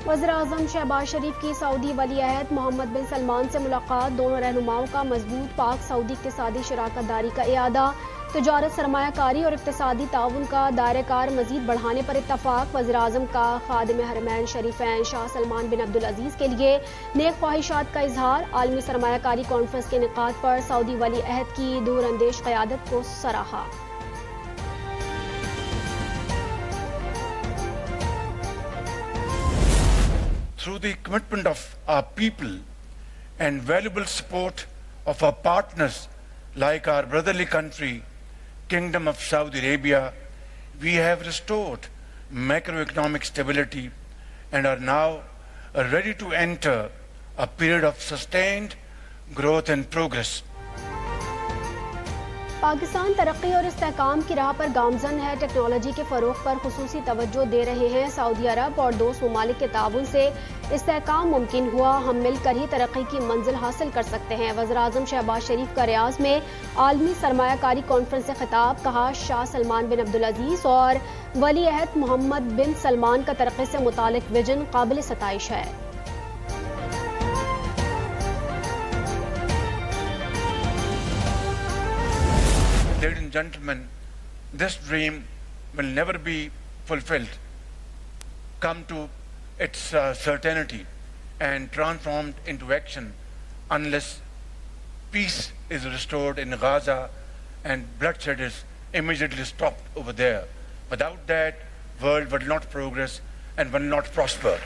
वज़ीर-ए-आज़म शहबाज शरीफ की सऊदी वली अहद मोहम्मद बिन सलमान से मुलाकात। दोनों रहनुमाओं का मजबूत पाक सऊदी इक़्तिसादी शराकत दारी का इआदा। तिजारत, सरमायाकारी और इक़्तिसादी ताउन का दायरा-कार मज़ीद बढ़ाने पर इत्तफ़ाक़। वज़ीर-ए-आज़म का खादिम हरमैन शरीफैन शाह सलमान बिन अब्दुल अज़ीज़ के लिए नेक ख्वाहिशात का इजहार। आलमी सरमायाकारी कॉन्फ्रेंस के इनेकाद पर सऊदी वली अहद की दूरअंदेश क़यादत को सराहा। Through the commitment of our people and valuable support of our partners like our brotherly country, Kingdom of Saudi Arabia, we have restored macroeconomic stability and are now ready to enter a period of sustained growth and progress. Pakistan तरक्की और इस्तेहकाम की राह पर गामजन है। Technology के फ़रोग़ पर खुसूसी तवज्जो दे रहे हैं। सऊदी अरब और दोस्त ममालिक के ताउन से इस्तेहकाम मुमकिन हुआ। हम मिलकर ही तरक्की की मंजिल हासिल कर सकते हैं। वज़ीर-ए-आज़म शहबाज शरीफ का रियाज़ में आलमी सरमायाकारी कॉन्फ्रेंस से खिताब। कहा, शाह सलमान बिन अब्दुल अज़ीज़ और वली अहद मोहम्मद बिन सलमान का तरक्की से मुतालिक विजन काबिल सताइश है। Ladies and gentlemen, this dream will never be fulfilled, come to its certainty and transformed into action unless peace is restored in Gaza and bloodshed is immediately stopped over there. Without that, world will not progress and will not prosper.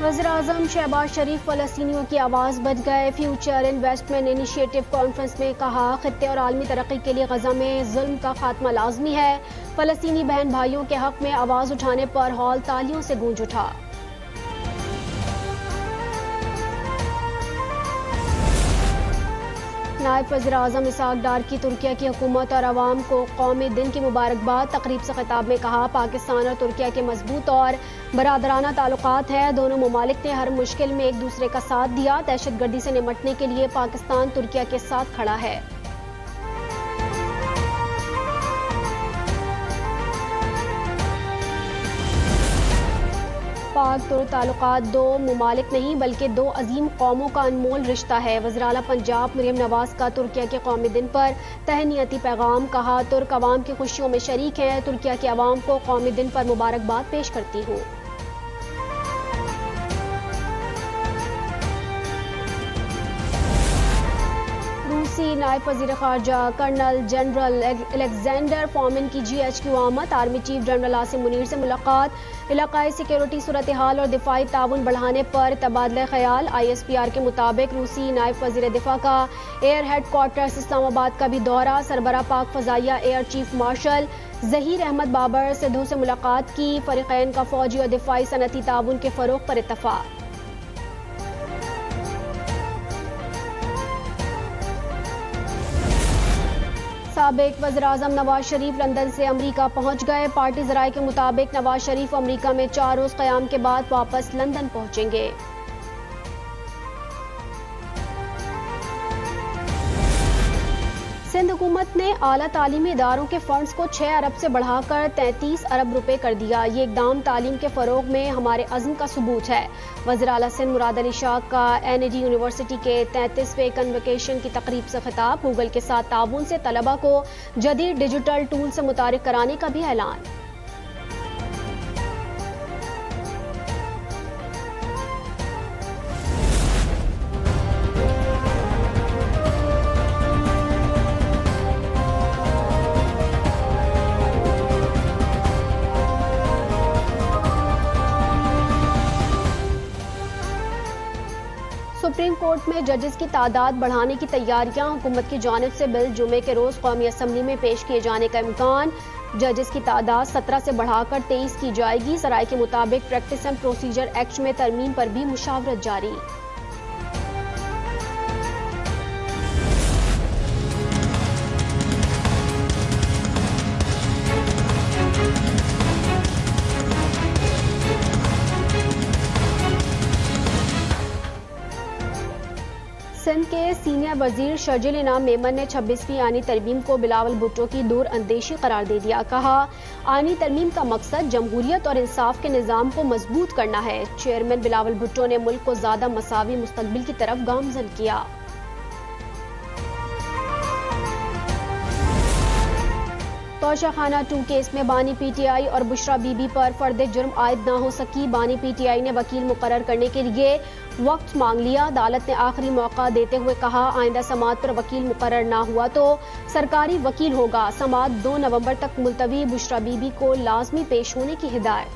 वज़ीर-ए-आज़म शहबाज शरीफ फ़लस्तीनियों की आवाज़ बच गए। Future investment initiative conference में कहा, खित्ते और आलमी तरक्की के लिए गज़ा में जुल्म का खात्मा लाजमी है। फ़लस्तीनी बहन भाइयों के हक में आवाज़ उठाने पर हॉल तालियों से गूंज उठा। नायब वज़ीर-ए-आज़म इसहाक़ डार की तुर्किया की हुकूमत और अवाम को कौमी दिन की मुबारकबाद। तकरीब से खिताब में कहा, पाकिस्तान और तुर्किया के मजबूत और बरादराना ताल्लुकात हैं। दोनों ममालिक ने हर मुश्किल में एक दूसरे का साथ दिया। दहशतगर्दी से निपटने के लिए पाकिस्तान तुर्किया के साथ खड़ा है। पाक तुर्क ताल्लुकात दो ममालिक नहीं बल्कि दो अजीम कौमों का अनमोल रिश्ता है। वज़ीर-ए-आला पंजाब मरियम नवाज का तुर्किया के कौमी दिन पर तहनीती पैगाम। कहा, तुर्क अवाम की खुशियों में शरीक हैं। तुर्किया के अवाम को कौमी दिन पर मुबारकबाद पेश करती हूँ। रूसी नायब वज़ीर ख़ारजा कर्नल जनरल अलेक्जेंडर फोमिन की GHQ आमद। Army chief general Asim Munir से मुलाकात। इलाकाई सिक्योरिटी सूरत हाल और दिफाई ताउन बढ़ाने पर तबादला ख्याल। ISPR के मुताबिक रूसी नायब वज़ीर दिफा का एयर हेड क्वार्टर्स इस्लामाबाद का भी दौरा। सरबरा पाक फ़ज़ाइया air chief marshal Zaheer Ahmed Babar Sidhu से मुलाकात की। फ़रीक़ैन का फ़ौजी और दिफाई सनती ताउन के फ़रोग़ पर इत्तफ़ाक़। साबिक वज़ीर-ए-आज़म नवाज शरीफ लंदन से अमरीका पहुंच गए। पार्टी ज़राए के मुताबिक नवाज शरीफ अमरीका में 4 रोज़ क़याम के बाद वापस लंदन पहुंचेंगे। सिंध हुकूमत ने आला तालीमी इदारों के फंड्स को 6 अरब से बढ़ाकर 33 अरब रुपए कर दिया। ये इकदाम तालीम के फ़रोग़ में हमारे अज़्म का सबूत है। वज़ीर आला सिंध मुराद अली शाह का NAD यूनिवर्सिटी के 33वें कन्वोकेशन की तकरीब से खिताब। गूगल के साथ ताउन से तलबा को जदीद डिजिटल टूल से मुतारिफ कराने का भी ऐलान। सुप्रीम कोर्ट में जजेस की तादाद बढ़ाने की तैयारियां। हुकूमत की जानिब से बिल जुमे के रोज कौमी असम्बली में पेश किए जाने का इम्कान। जजेस की तादाद 17 से बढ़ाकर 23 की जाएगी। ज़राए के मुताबिक प्रैक्टिस एंड प्रोसीजर एक्ट में तरमीम पर भी मुशावरत जारी। सिंध के सीनियर वजीर शर्जिल इनाम मेमन ने 26वीं आईनी तरमीम को बिलावल भुट्टो की दूर अंदेशी करार दे दिया। कहा, आईनी तरमीम का मकसद जमहूरियत और इंसाफ के निज़ाम को मजबूत करना है। चेयरमैन बिलावल भुट्टो ने मुल्क को ज्यादा मसावी मुस्तकबिल की तरफ गामजन किया। तौशाखाना 2 केस में बानी पीटीआई और बुशरा बीबी पर फर्द जुर्म आयद ना हो सकी। बानी पीटीआई ने वकील मुकर्रर करने के लिए वक्त मांग लिया। अदालत ने आखिरी मौका देते हुए कहा, आइंदा समाअत पर वकील मुकर्रर ना हुआ तो सरकारी वकील होगा। समाअत 2 नवंबर तक मुलतवी। बुशरा बीबी को लाजमी पेश होने की हिदायत।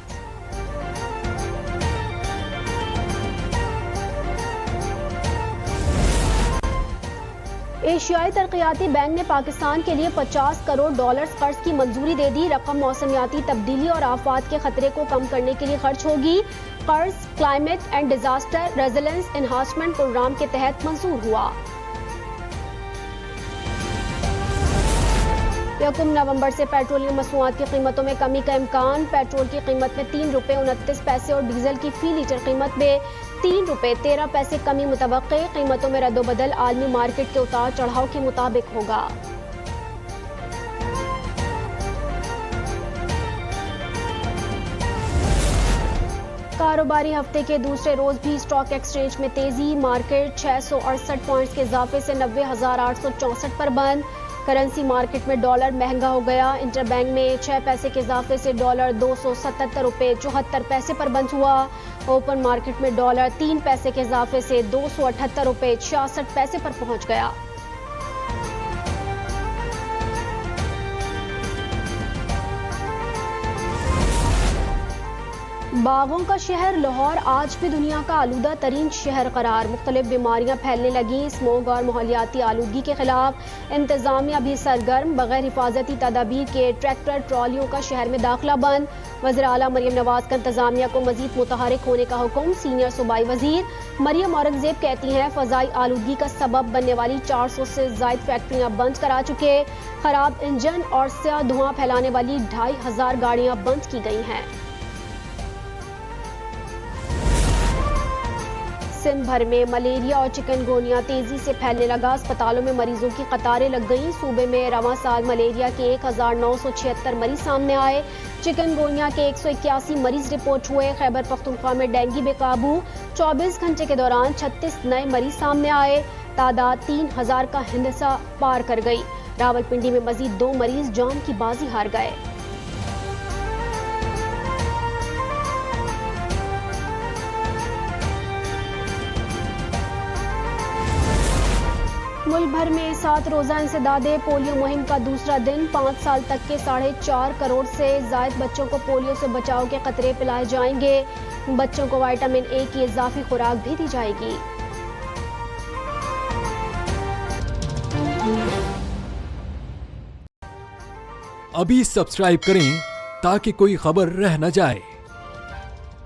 एशियाई तरक्याती बैंक ने पाकिस्तान के लिए $50 करोड़ कर्ज की मंजूरी दे दी। रकम मौसमियाती तब्दीली और आफात के खतरे को कम करने के लिए खर्च होगी। कर्ज climate and disaster resilience enhancement program के तहत मंजूर हुआ। 1 नवंबर से पेट्रोलियम मसनूआत की कीमतों में कमी का इम्कान। पेट्रोल की कीमत में ₹3.29 और डीजल की फी लीटर कीमत में ₹3.13 कमी मुतवक्के। कीमतों में रद्दोबदल आलमी मार्केट के उतार चढ़ाव के मुताबिक होगा। कारोबारी हफ्ते के दूसरे रोज भी स्टॉक एक्सचेंज में तेजी। मार्केट 668 पॉइंट्स के इजाफे से 90,864 पर बंद। करेंसी मार्केट में डॉलर महंगा हो गया। इंटरबैंक में 6 पैसे के इजाफे से डॉलर $277.74 पर बंद हुआ। ओपन मार्केट में डॉलर 3 पैसे के इजाफे से $278.66 पर पहुंच गया। बागों का शहर लाहौर आज भी दुनिया का आलूदा तरीन शहर करार। मुख्तलिफ बीमारियां फैलने लगी। स्मोग और माहौलियाती आलूदगी के खिलाफ इंतजामिया भी सरगर्म। बगैर हिफाजती तदाबीर के ट्रैक्टर ट्रॉलियों का शहर में दाखिला बंद। वज़ीर आला मरियम नवाज का इंतजामिया को मजीद मुतहरिक होने का हुक्म। सीनियर सूबाई वजीर मरियम औरंगजेब कहती हैं, फजाई आलूदगी का सबब बनने वाली 400 से जायद फैक्ट्रियां बंद करा चुके। खराब इंजन और स्याह धुआं फैलाने वाली 2500 गाड़ियां बंद की गई हैं। सिंध भर में मलेरिया और चिकनगोनिया तेजी से फैलने लगा। अस्पतालों में मरीजों की कतारें लग गईं। सूबे में रवां साल मलेरिया के 1976 मरीज सामने आए। चिकनगोनिया के 181 मरीज रिपोर्ट हुए। खैबर पख्तूनख्वा में डेंगू बेकाबू। 24 घंटे के दौरान 36 नए मरीज सामने आए। तादाद 3000 का हिंसा पार कर गई। रावलपिंडी में मजीद 2 मरीज जान की बाजी हार गए। मुल्क भर में 7 रोजा इंसदादे पोलियो मुहिम का दूसरा दिन। 5 साल तक के 4.5 करोड़ से जायद बच्चों को पोलियो से बचाव के कतरे पिलाए जाएंगे। बच्चों को विटामिन ए की इजाफी खुराक भी दी जाएगी। अभी सब्सक्राइब करें ताकि कोई खबर रह न जाए।